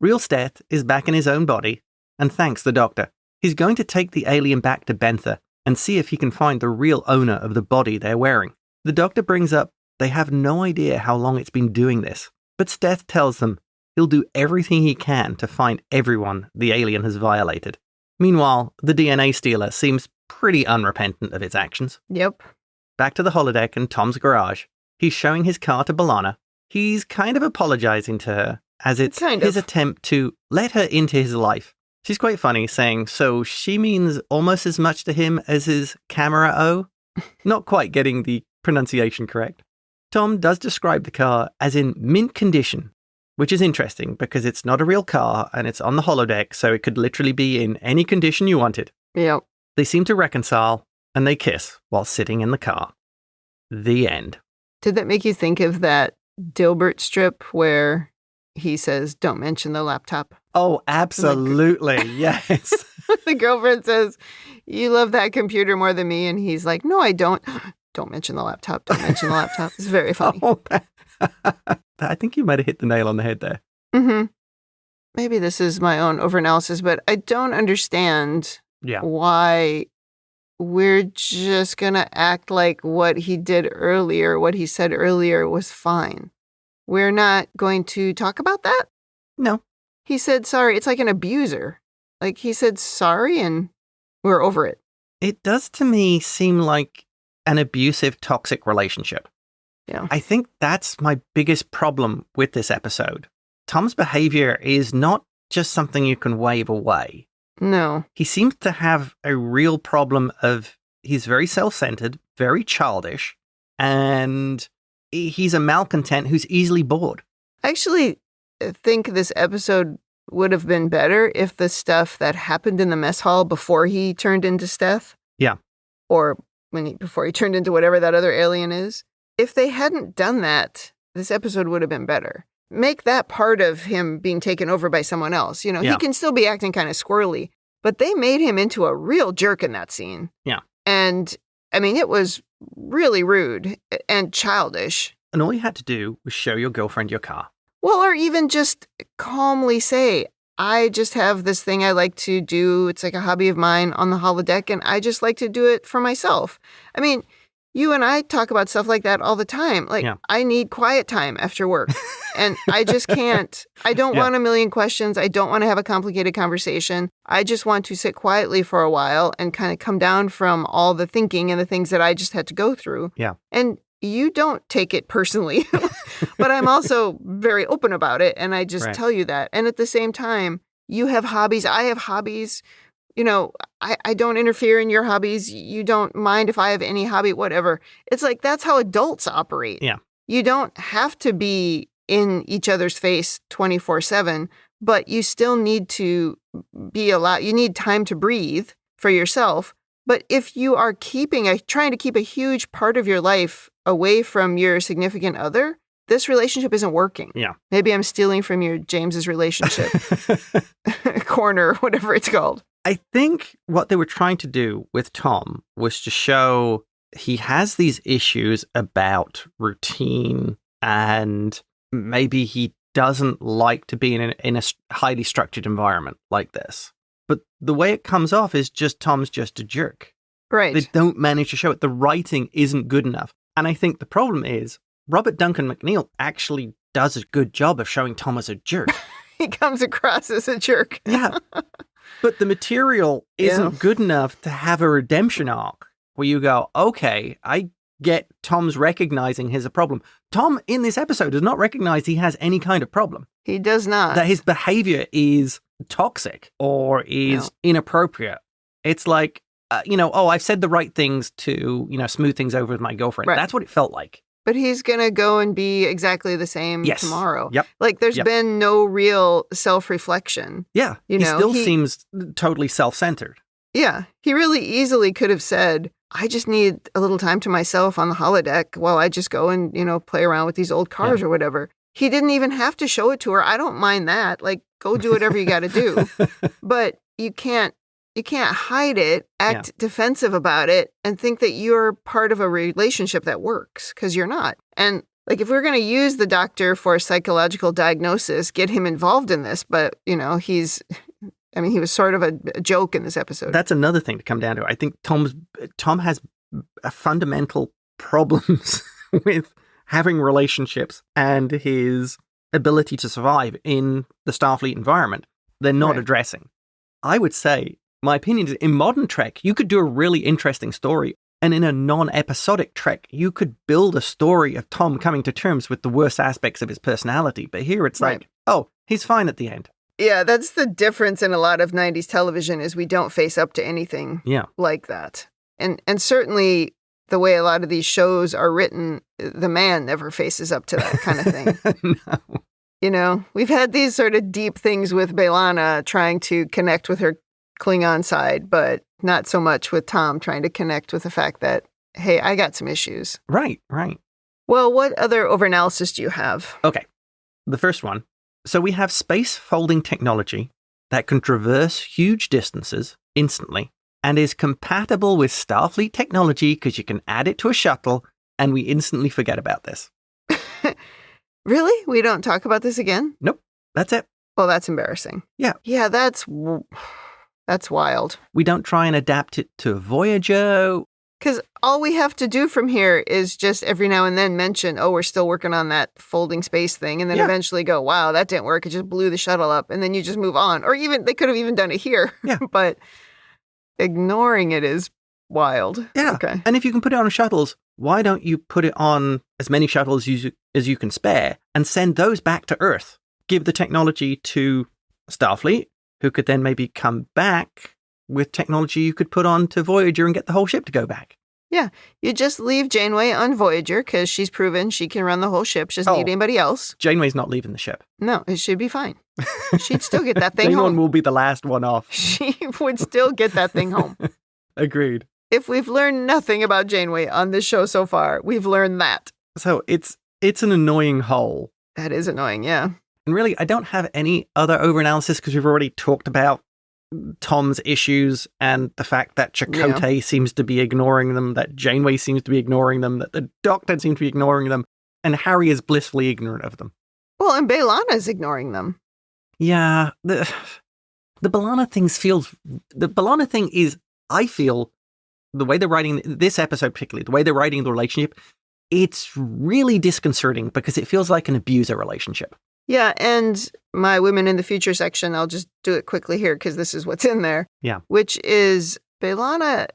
Real Steth is back in his own body, and thanks the Doctor. He's going to take the alien back to Bentha and see if he can find the real owner of the body they're wearing. The Doctor brings up they have no idea how long it's been doing this, but Steth tells them he'll do everything he can to find everyone the alien has violated. Meanwhile, the DNA stealer seems pretty unrepentant of its actions. Yep. Back to the holodeck and Tom's garage. He's showing his car to B'Elanna. He's kind of apologizing to her, as it's his attempt to let her into his life She's quite funny, saying, so she means almost as much to him as his camera O. Not quite getting the pronunciation correct. Tom does describe the car as in mint condition, which is interesting because it's not a real car and it's on the holodeck, so it could literally be in any condition you wanted. Yep. They seem to reconcile and they kiss while sitting in the car. The end. Did that make you think of that Dilbert strip where he says, don't mention the laptop? Oh, absolutely. Yes. The girlfriend says, you love that computer more than me. And he's like, no, I don't. Don't mention the laptop. Don't mention the laptop. It's very funny. Oh, I think you might have hit the nail on the head there. Mm-hmm. Maybe this is my own overanalysis, but I don't understand why we're just going to act like what he did earlier, what he said earlier was fine. We're not going to talk about that? No. He said sorry. It's like an abuser. Like he said sorry and we're over it. It does to me seem like an abusive, toxic relationship. Yeah. I think that's my biggest problem with this episode. Tom's behavior is not just something you can wave away. No. He seems to have a real problem of he's very self-centered, very childish, and he's a malcontent who's easily bored. I actually think this episode would have been better if the stuff that happened in the mess hall before he turned into Steth. Yeah. Or before he turned into whatever that other alien is. If they hadn't done that, this episode would have been better. Make that part of him being taken over by someone else. You know, he can still be acting kind of squirrely, but they made him into a real jerk in that scene. Yeah. And, I mean, it was really rude and childish. And all you had to do was show your girlfriend your car. Well, or even just calmly say, I just have this thing I like to do. It's like a hobby of mine on the holodeck, and I just like to do it for myself. I mean, you and I talk about stuff like that all the time. Like, I need quiet time after work, and I just can't. I don't want a million questions. I don't want to have a complicated conversation. I just want to sit quietly for a while and kind of come down from all the thinking and the things that I just had to go through. Yeah. And you don't take it personally, but I'm also very open about it. And I just tell you that. And at the same time, you have hobbies. I have hobbies. You know, I don't interfere in your hobbies. You don't mind if I have any hobby, whatever. It's like, that's how adults operate. Yeah. You don't have to be in each other's face 24/7, but you still need to be allowed. You need time to breathe for yourself. But if you are trying to keep a huge part of your life away from your significant other, this relationship isn't working. Yeah. Maybe I'm stealing from your James's relationship corner, whatever it's called. I think what they were trying to do with Tom was to show he has these issues about routine and maybe he doesn't like to be in a highly structured environment like this. But the way it comes off is just Tom's just a jerk. Right. They don't manage to show it. The writing isn't good enough. And I think the problem is Robert Duncan McNeill actually does a good job of showing Tom as a jerk. He comes across as a jerk. Yeah. But the material isn't good enough to have a redemption arc where you go, okay, I get Tom's recognizing he's a problem. Tom, in this episode, does not recognize he has any kind of problem. He does not. That his behavior is toxic or is inappropriate. It's like, I've said the right things to, smooth things over with my girlfriend. Right. That's what it felt like. But he's going to go and be exactly the same tomorrow. Yep. Like, there's been no real self-reflection. Yeah. He still seems totally self-centered. Yeah. He really easily could have said, I just need a little time to myself on the holodeck while I just go and, play around with these old cars or whatever. He didn't even have to show it to her. I don't mind that. Like, go do whatever you got to do. But you can't hide it, act defensive about it, and think that you're part of a relationship that works, because you're not. And like, if we're going to use the doctor for a psychological diagnosis, get him involved in this. But, he was sort of a joke in this episode. That's another thing to come down to. I think Tom has fundamental problems with having relationships and his ability to survive in the Starfleet environment. They're not addressing. I would say, my opinion is, in modern Trek, you could do a really interesting story. And in a non-episodic Trek, you could build a story of Tom coming to terms with the worst aspects of his personality. But here it's like, oh, he's fine at the end. Yeah, that's the difference in a lot of 90s television is we don't face up to anything like that. And certainly the way a lot of these shows are written, the man never faces up to that kind of thing. No. You know, we've had these sort of deep things with B'Elanna trying to connect with her Klingon side, but not so much with Tom trying to connect with the fact that, hey, I got some issues. Right. Well, what other overanalysis do you have? Okay. The first one. So we have space folding technology that can traverse huge distances instantly and is compatible with Starfleet technology because you can add it to a shuttle and we instantly forget about this. Really? We don't talk about this again? Nope. That's it. Well, that's embarrassing. Yeah. Yeah, that's wild. We don't try and adapt it to Voyager. Because all we have to do from here is just every now and then mention, oh, we're still working on that folding space thing. And then eventually go, wow, that didn't work. It just blew the shuttle up. And then you just move on. Or even, they could have even done it here. Yeah. But ignoring it is wild. Yeah. Okay. And if you can put it on shuttles, why don't you put it on as many shuttles as you can spare and send those back to Earth? Give the technology to Starfleet, who could then maybe come back with technology you could put on to Voyager and get the whole ship to go back. Yeah. You just leave Janeway on Voyager because she's proven she can run the whole ship. She doesn't need anybody else. Janeway's not leaving the ship. No, it should be fine. She'd still get that thing Janeway home. will be the last one off. She would still get that thing home. Agreed. If we've learned nothing about Janeway on this show so far, we've learned that. So it's an annoying hole. That is annoying, yeah. And really, I don't have any other overanalysis because we've already talked about Tom's issues and the fact that Chakotay seems to be ignoring them, that Janeway seems to be ignoring them, that the Doctor seems to be ignoring them, and Harry is blissfully ignorant of them. Well, and B'Elanna is ignoring them. Yeah, the B'Elanna thing is, I feel, the way they're writing this episode particularly, the way they're writing the relationship, it's really disconcerting because it feels like an abuser relationship. Yeah, and my Women in the Future section, I'll just do it quickly here because this is what's in there. Yeah. Which is, B'Elanna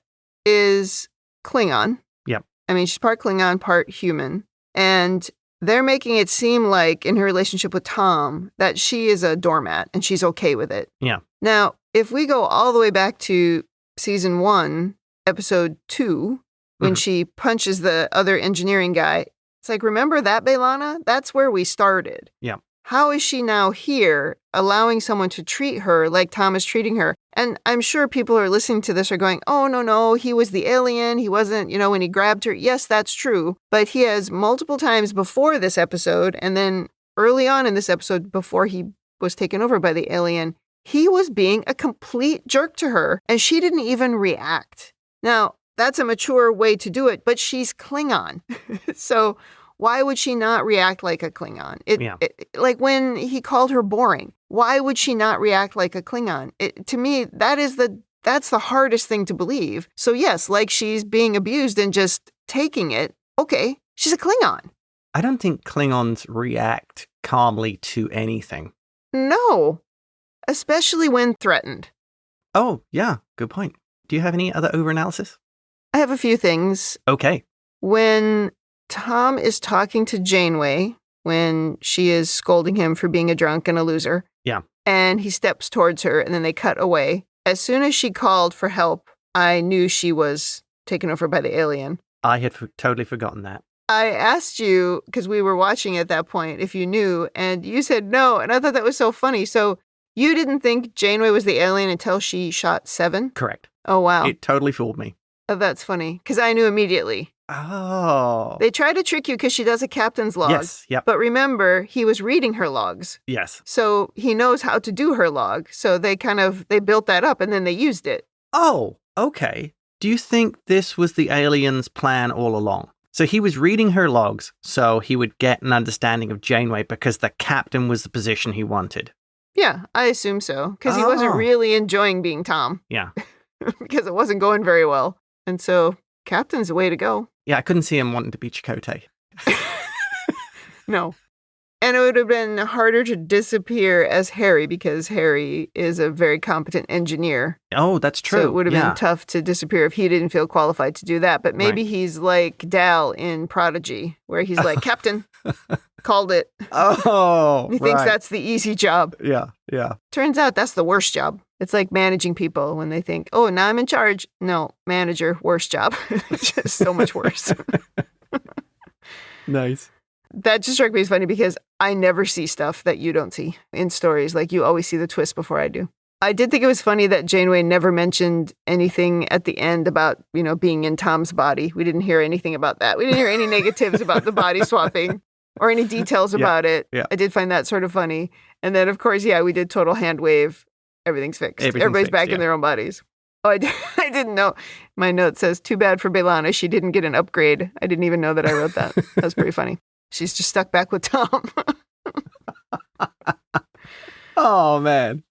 is Klingon. Yep. I mean, she's part Klingon, part human. And they're making it seem like in her relationship with Tom that she is a doormat and she's okay with it. Yeah. Now, if we go all the way back to season 1, episode 2, when she punches the other engineering guy, it's like, remember that, B'Elanna? That's where we started. Yeah. How is she now here, allowing someone to treat her like Tom is treating her? And I'm sure people who are listening to this are going, oh, no, he was the alien. He wasn't, when he grabbed her. Yes, that's true. But he has multiple times before this episode, and then early on in this episode, before he was taken over by the alien, he was being a complete jerk to her, and she didn't even react. Now, that's a mature way to do it, but she's Klingon. So why would she not react like a Klingon? Like when he called her boring, why would she not react like a Klingon? To me, that's the hardest thing to believe. So yes, like she's being abused and just taking it. Okay, she's a Klingon. I don't think Klingons react calmly to anything. No, especially when threatened. Oh, yeah, good point. Do you have any other overanalysis? I have a few things. Okay. When Tom is talking to Janeway, when she is scolding him for being a drunk and a loser. Yeah. And he steps towards her and then they cut away. As soon as she called for help, I knew she was taken over by the alien. I had totally forgotten that. I asked you, because we were watching at that point, if you knew, and you said no. And I thought that was so funny. So you didn't think Janeway was the alien until she shot 7? Correct. Oh, wow. It totally fooled me. Oh, that's funny, because I knew immediately. Oh. They try to trick you because she does a captain's log. Yes, yep. But remember, he was reading her logs. Yes. So he knows how to do her log. So they built that up and then they used it. Oh, okay. Do you think this was the alien's plan all along? So he was reading her logs so he would get an understanding of Janeway because the captain was the position he wanted. Yeah, I assume so. Because he wasn't really enjoying being Tom. Yeah. Because it wasn't going very well. And so captain's the way to go. Yeah, I couldn't see him wanting to be Chakotay. No. And it would have been harder to disappear as Harry because Harry is a very competent engineer. Oh, that's true. So it would have been tough to disappear if he didn't feel qualified to do that. But maybe he's like Dal in Prodigy, where he's like, Captain, called it. Oh, he thinks that's the easy job. Yeah. Turns out that's the worst job. It's like managing people when they think, oh, now I'm in charge. No, manager, worst job. It's just so much worse. Nice. That just struck me as funny because I never see stuff that you don't see in stories. Like you always see the twist before I do. I did think it was funny that Janeway never mentioned anything at the end about, being in Tom's body. We didn't hear anything about that. We didn't hear any negatives about the body swapping or any details about it. Yeah. I did find that sort of funny. And then, of course, we did total hand wave. Everything's fixed. Everybody's back in their own bodies. Oh, I didn't know. My note says, too bad for B'Elanna. She didn't get an upgrade. I didn't even know that I wrote that. That was pretty funny. She's just stuck back with Tom. Oh, man.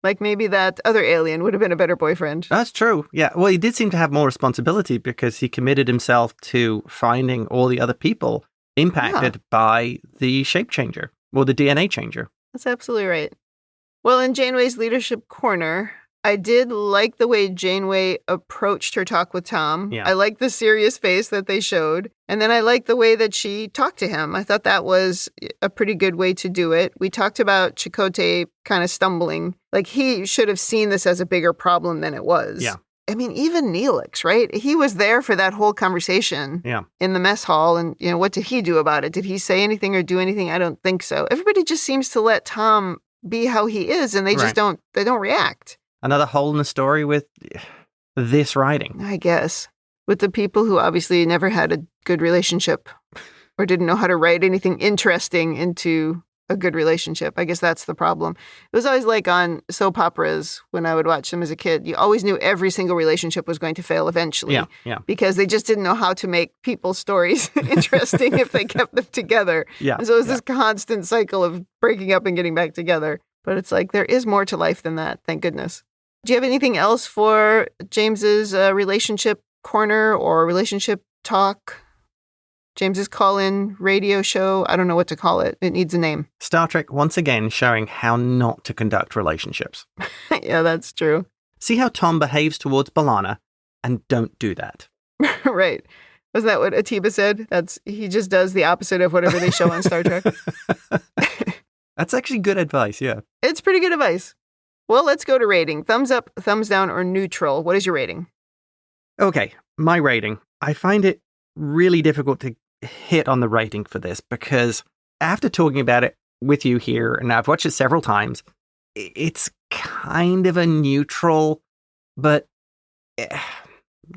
Like maybe that other alien would have been a better boyfriend. That's true. Yeah. Well, he did seem to have more responsibility because he committed himself to finding all the other people impacted by the shape changer or the DNA changer. That's absolutely right. Well, in Janeway's leadership corner, I did like the way Janeway approached her talk with Tom. Yeah. I liked the serious face that they showed. And then I liked the way that she talked to him. I thought that was a pretty good way to do it. We talked about Chakotay kind of stumbling. Like he should have seen this as a bigger problem than it was. Yeah. I mean, even Neelix, right? He was there for that whole conversation in the mess hall. And, what did he do about it? Did he say anything or do anything? I don't think so. Everybody just seems to let Tom be how he is, and they just don't react. Another hole in the story with this writing. I guess. With the people who obviously never had a good relationship or didn't know how to write anything interesting into a good relationship. I guess that's the problem. It was always like on soap operas when I would watch them as a kid. You always knew every single relationship was going to fail eventually. Yeah. Because they just didn't know how to make people's stories interesting if they kept them together. Yeah. And so it was this constant cycle of breaking up and getting back together. But it's like there is more to life than that. Thank goodness. Do you have anything else for James's relationship corner or relationship talk? James's call-in radio show. I don't know what to call it. It needs a name. Star Trek once again showing how not to conduct relationships. Yeah, that's true. See how Tom behaves towards B'Elanna, and don't do that. Right. Was that what Atiba said? He just does the opposite of whatever they show on Star Trek. That's actually good advice, yeah. It's pretty good advice. Well, let's go to rating. Thumbs up, thumbs down, or neutral. What is your rating? Okay, my rating. I find it really difficult to hit on the rating for this because after talking about it with you here, and I've watched it several times, it's kind of a neutral, but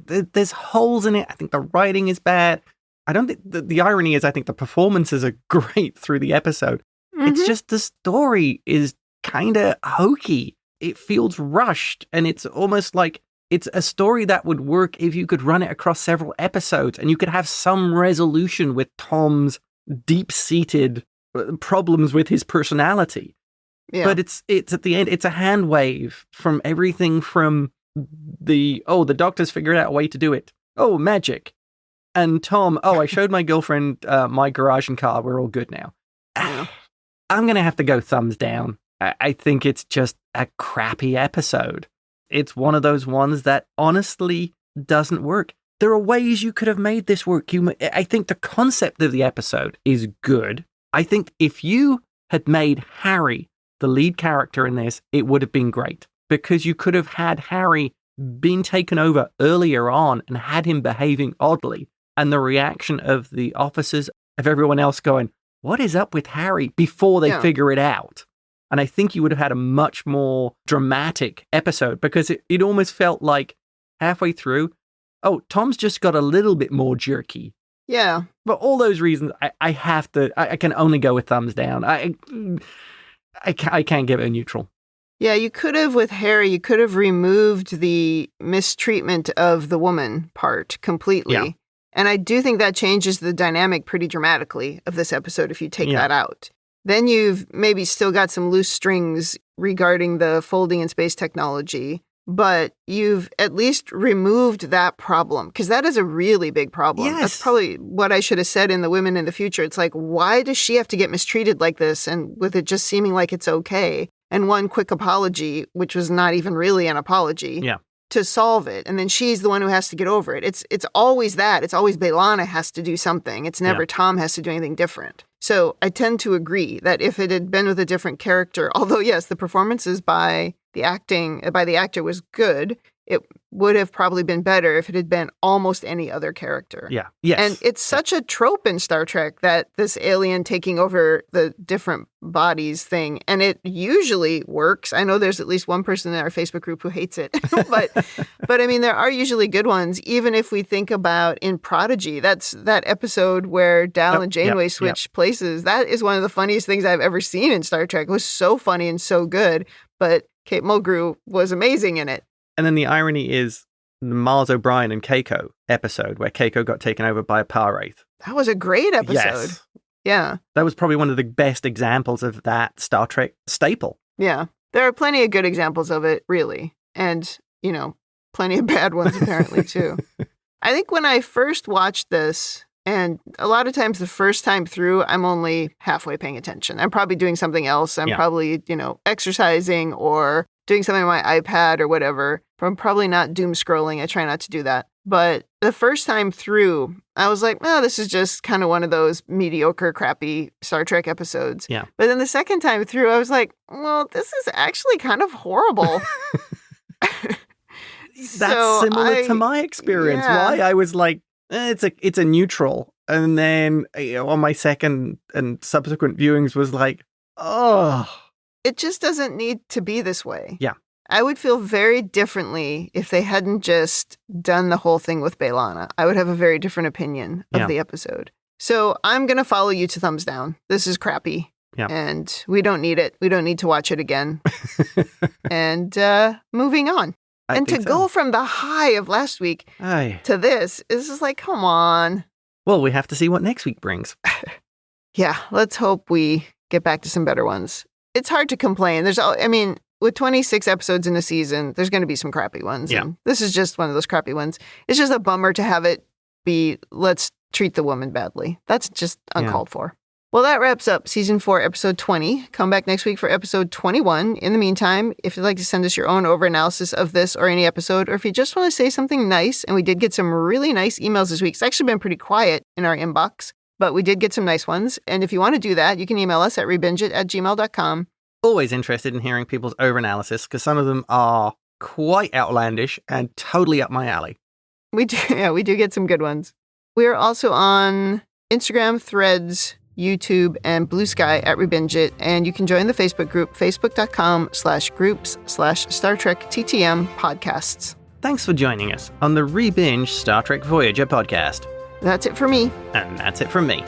there's holes in it. I think the writing is bad. I don't think the irony is I think the performances are great through the episode. Mm-hmm. It's just the story is kind of hokey. It feels rushed, and it's almost like it's a story that would work if you could run it across several episodes and you could have some resolution with Tom's deep-seated problems with his personality. Yeah. But it's at the end, it's a hand wave from everything from the doctors figured out a way to do it. Oh, magic. And Tom, I showed my girlfriend my garage and car. We're all good now. Yeah. I'm going to have to go thumbs down. I think it's just a crappy episode. It's one of those ones that honestly doesn't work. There are ways you could have made this work. I think the concept of the episode is good. I think if you had made Harry the lead character in this, it would have been great. Because you could have had Harry been taken over earlier on and had him behaving oddly. And the reaction of the officers, of everyone else going, what is up with Harry? Before they figure it out. And I think you would have had a much more dramatic episode because it almost felt like halfway through, Tom's just got a little bit more jerky. Yeah. For all those reasons, I can only go with thumbs down. I can't give it a neutral. Yeah, you could have, with Harry, you could have removed the mistreatment of the woman part completely. Yeah. And I do think that changes the dynamic pretty dramatically of this episode if you take that out. Then you've maybe still got some loose strings regarding the folding in space technology. but you've at least removed that problem, because that is a really big problem. Yes. That's probably what I should have said in the Women in the Future. It's like, why does she have to get mistreated like this, and with it just seeming like it's okay? And one quick apology, which was not even really an apology, to solve it. And then she's the one who has to get over it. It's always that. It's always B'Elanna has to do something. It's never Tom has to do anything different. So I tend to agree that if it had been with a different character, although, yes, the performances by the actor was good, it would have probably been better if it had been almost any other character. Yeah. Yes. And it's such a trope in Star Trek that this alien taking over the different bodies thing, and it usually works. I know there's at least one person in our Facebook group who hates it, but I mean, there are usually good ones. Even if we think about in Prodigy, that's that episode where Dal and Janeway switch places. That is one of the funniest things I've ever seen in Star Trek. It was so funny and so good, but Kate Mulgrew was amazing in it. And then the irony is the Mars O'Brien and Keiko episode where Keiko got taken over by a power wraith. That was a great episode. Yes. Yeah. That was probably one of the best examples of that Star Trek staple. Yeah. There are plenty of good examples of it, really. And, plenty of bad ones apparently, too. I think when I first watched this, and a lot of times the first time through, I'm only halfway paying attention. I'm probably doing something else. I'm probably, exercising or doing something on my iPad or whatever. I'm probably not doom scrolling. I try not to do that. But the first time through, I was like, oh, this is just kind of one of those mediocre, crappy Star Trek episodes. Yeah. But then the second time through, I was like, well, this is actually kind of horrible. That's similar to my experience. Yeah. Why I was like, it's a neutral. And then on my second and subsequent viewings was like, oh. It just doesn't need to be this way. Yeah. I would feel very differently if they hadn't just done the whole thing with B'Elanna. I would have a very different opinion of the episode. So I'm going to follow you to thumbs down. This is crappy. Yeah. And we don't need it. We don't need to watch it again. And moving on. And to go from the high of last week to this is just like, come on. Well, we have to see what next week brings. Yeah, let's hope we get back to some better ones. It's hard to complain. With 26 episodes in a season, there's going to be some crappy ones. Yeah. And this is just one of those crappy ones. It's just a bummer to have it be, let's treat the woman badly. That's just uncalled for. Well, that wraps up Season 4, Episode 20. Come back next week for Episode 21. In the meantime, if you'd like to send us your own overanalysis of this or any episode, or if you just want to say something nice, and we did get some really nice emails this week. It's actually been pretty quiet in our inbox, but we did get some nice ones. And if you want to do that, you can email us at ReBingeIT@gmail.com. Always interested in hearing people's overanalysis, because some of them are quite outlandish and totally up my alley. We do get some good ones. We are also on Instagram, Threads, YouTube, and Blue Sky at ReBingeIT, and you can join the Facebook group, facebook.com/groups/Star Trek TTM podcasts. Thanks for joining us on the ReBinge Star Trek Voyager podcast. That's it for me. And that's it from me.